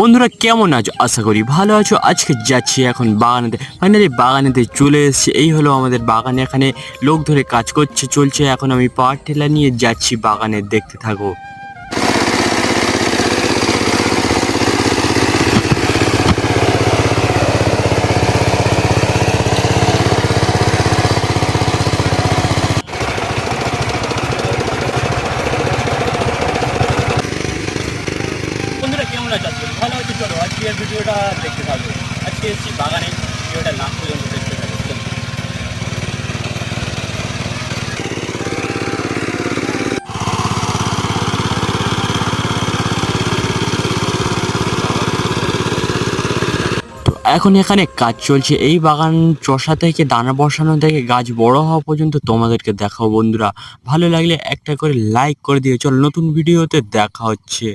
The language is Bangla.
বন্ধুরা কেমন আছো? আশা করি ভালো আছো। আজকে যাচ্ছি এখন বাগানেতে, ফাইনালি বাগানেতে চলে এসেছি। এই হলো আমাদের বাগানে, এখানে লোক ধরে কাজ চলছে। এখন আমি পাওয়ার টিলার নিয়ে যাচ্ছি বাগানে, দেখতে থাকো। বন্ধুরা কেমন আছো? আজকে ভালো আছো? চলো আজকের ভিডিওটা দেখতে থাকো। আজকে এসেছি বাগানে, ভিডিওটা লাস্ট পর্যন্ত দেখতে থাকো। এখন এখানে কাজ চলছে। এই বাগান চষা থেকে দানা বসানো থেকে গাছ বড় হওয়া পর্যন্ত তোমাদেরকে দেখাও। বন্ধুরা ভালো লাগলে একটা করে লাইক করে দিও। চল নতুন ভিডিওতে দেখা হচ্ছে।